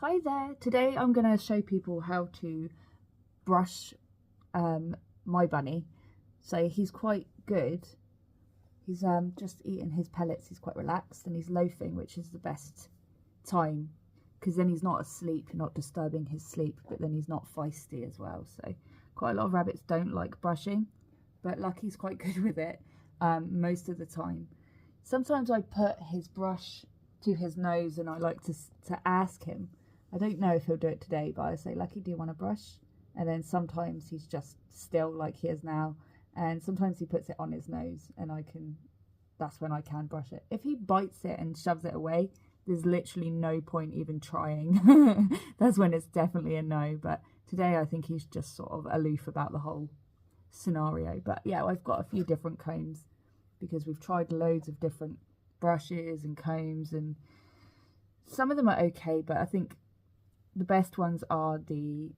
Hi there, today I'm going to show people how to brush my bunny. So he's quite good. He's just eating his pellets, he's quite relaxed and he's loafing, which is the best time because then he's not asleep, you're not disturbing his sleep, but then he's not feisty as well. So quite a lot of rabbits don't like brushing, but Lucky's quite good with it most of the time. Sometimes I put his brush to his nose and I like to ask him. I don't know if he'll do it today, but I say, Lucky, do you want a brush? And then sometimes he's just still like he is now. And sometimes he puts it on his nose and that's when I can brush it. If he bites it and shoves it away, there's literally no point even trying. That's when it's definitely a no. But today I think he's just sort of aloof about the whole scenario. But yeah, I've got a few different combs because we've tried loads of different brushes and combs, and some of them are okay, but I think the best ones are the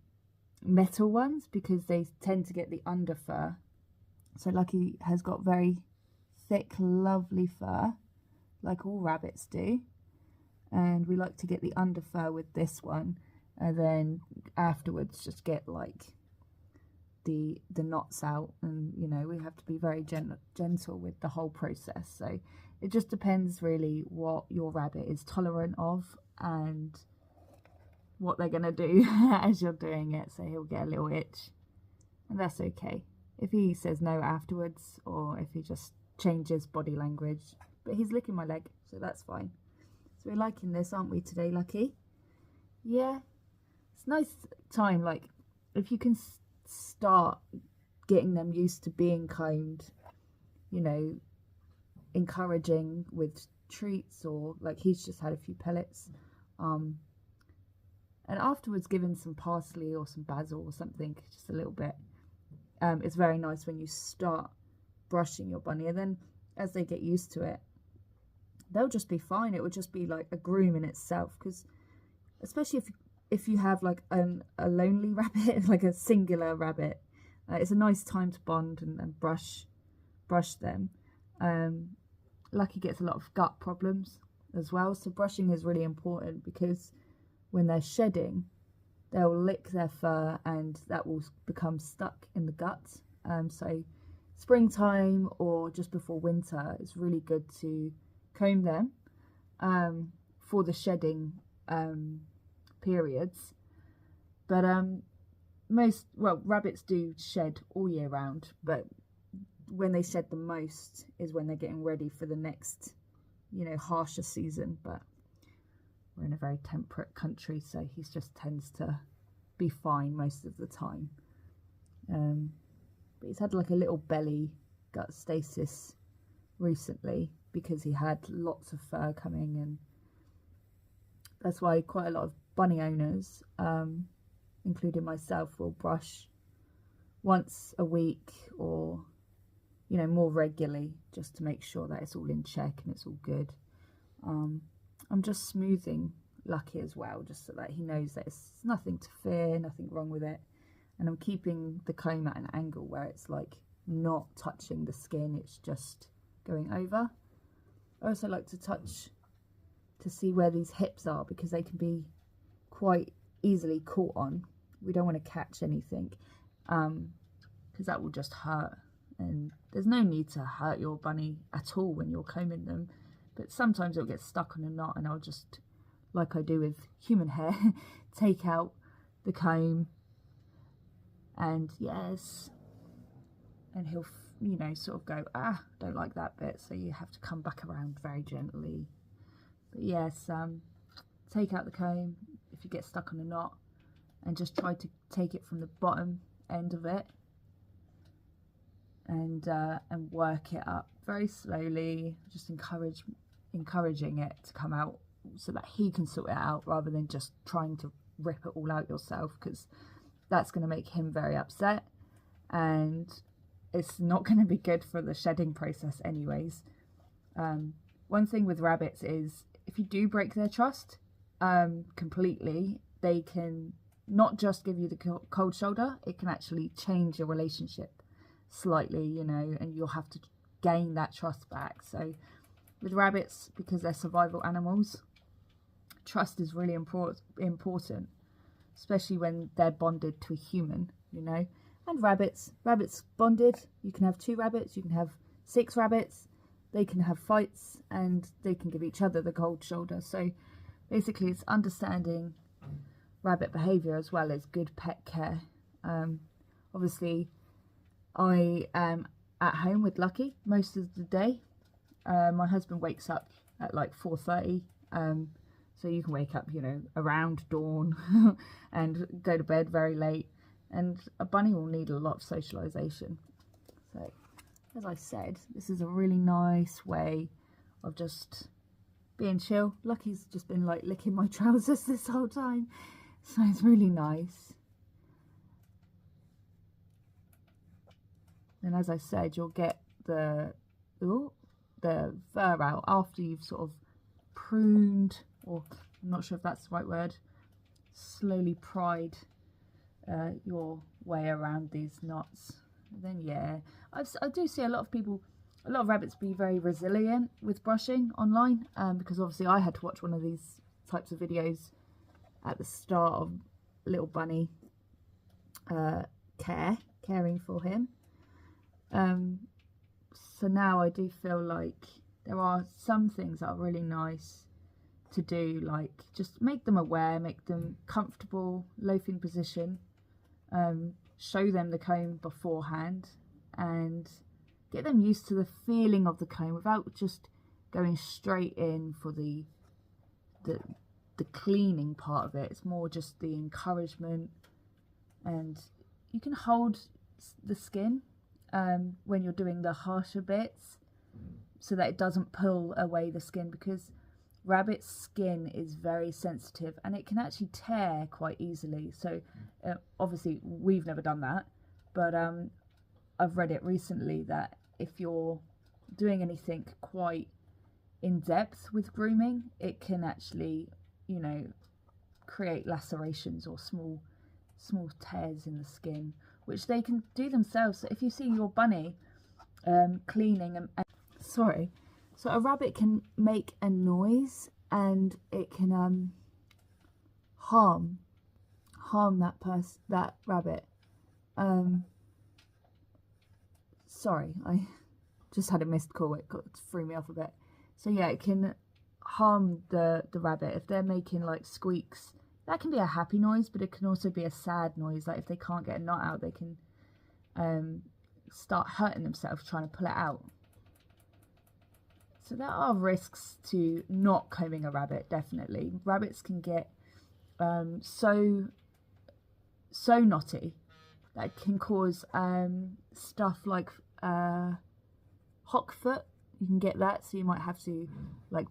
metal ones because they tend to get the under fur. So Lucky has got very thick, lovely fur, like all rabbits do. And we like to get the under fur with this one, and then afterwards just get like the knots out. And you know, we have to be very gentle with the whole process. So it just depends really what your rabbit is tolerant of and what they're gonna do as you're doing it. So he'll get a little itch, and that's okay if he says no afterwards or if he just changes body language. But he's licking my leg, so that's fine. So we're liking this, aren't we, today, Lucky? Yeah, it's a nice time. Like if you can start getting them used to being combed, you know, encouraging with treats, or like he's just had a few pellets, and afterwards giving some parsley or some basil or something, just a little bit. It's very nice when you start brushing your bunny, and then as they get used to it, they'll just be fine. It would just be like a groom in itself, because especially if you have like a lonely rabbit, like a singular rabbit, it's a nice time to bond and brush them. Lucky gets a lot of gut problems as well, so brushing is really important because when they're shedding, they'll lick their fur and that will become stuck in the gut. So springtime or just before winter, it's really good to comb them for the shedding periods. But rabbits do shed all year round, but when they shed the most is when they're getting ready for the next, you know, harsher season. But we're in a very temperate country, so he just tends to be fine most of the time. But he's had like a little belly gut stasis recently because he had lots of fur coming, and that's why quite a lot of bunny owners, including myself, will brush once a week or, you know, more regularly, just to make sure that it's all in check and it's all good. I'm just smoothing Lucky as well, just so that he knows that it's nothing to fear, nothing wrong with it. And I'm keeping the comb at an angle where it's like not touching the skin, it's just going over. I also like to touch to see where these hips are because they can be quite easily caught on. We don't want to catch anything because that will just hurt, and there's no need to hurt your bunny at all when you're combing them. But sometimes it'll get stuck on a knot, and I'll just, like I do with human hair, take out the comb, and yes, and he'll, you know, sort of go, don't like that bit, so you have to come back around very gently. But yes, take out the comb if you get stuck on a knot, and just try to take it from the bottom end of it, and work it up very slowly, just encouraging it to come out so that he can sort it out, rather than just trying to rip it all out yourself, because that's going to make him very upset and it's not going to be good for the shedding process anyways. One thing with rabbits is if you do break their trust completely, they can not just give you the cold shoulder, it can actually change your relationship slightly, you know, and you'll have to gain that trust back. So with rabbits, because they're survival animals, trust is really important, especially when they're bonded to a human, you know. And rabbits bonded. You can have 2 rabbits, you can have 6 rabbits. They can have fights and they can give each other the cold shoulder. So basically it's understanding rabbit behaviour as well as good pet care. Obviously I am at home with Lucky most of the day. My husband wakes up at like 4:30, so you can wake up, you know, around dawn and go to bed very late, and a bunny will need a lot of socialisation. So as I said, this is a really nice way of just being chill. Lucky's just been like licking my trousers this whole time, so it's really nice. And as I said, you'll get the fur out after you've sort of pruned, or I'm not sure if that's the right word, slowly pried your way around these knots. And then yeah, I do see a lot of rabbits be very resilient with brushing online, because obviously I had to watch one of these types of videos at the start of little bunny caring for him. So now I do feel like there are some things that are really nice to do, like just make them aware, make them comfortable, loafing position, show them the comb beforehand and get them used to the feeling of the comb without just going straight in for the cleaning part of it. It's more just the encouragement, and you can hold the skin when you're doing the harsher bits so that it doesn't pull away the skin, because rabbit's skin is very sensitive and it can actually tear quite easily. So obviously we've never done that, but I've read it recently that if you're doing anything quite in depth with grooming, it can actually, you know, create lacerations or small tears in the skin, which they can do themselves. So if you see your bunny cleaning so a rabbit can make a noise and it can harm that rabbit. Sorry, I just had a missed call. It threw me off a bit. So yeah, it can harm the rabbit if they're making like squeaks. That can be a happy noise, but it can also be a sad noise. Like if they can't get a knot out, they can start hurting themselves trying to pull it out. So there are risks to not combing a rabbit, definitely. Rabbits can get so knotty that it can cause stuff like hock foot. You can get that, so you might have to, like,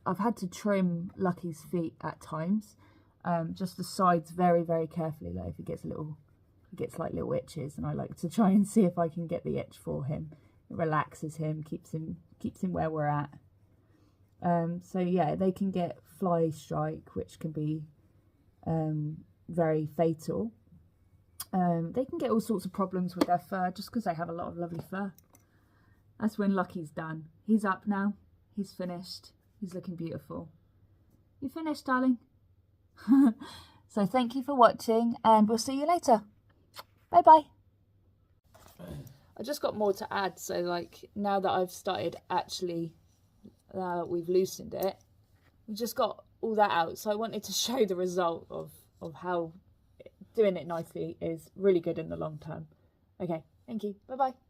I've had to trim Lucky's feet at times, just the sides very, very carefully. Like if he gets like little itches, and I like to try and see if I can get the itch for him. It relaxes him, keeps him where we're at. So yeah, they can get fly strike, which can be very fatal. They can get all sorts of problems with their fur just because they have a lot of lovely fur. That's when Lucky's done. He's up now. He's finished. He's looking beautiful. You finished, darling? So thank you for watching, and we'll see you later. Bye bye. I just got more to add. So like now that I've started actually, now that we've loosened it, we've just got all that out. So I wanted to show the result of how doing it nicely is really good in the long term. Okay, thank you. Bye bye.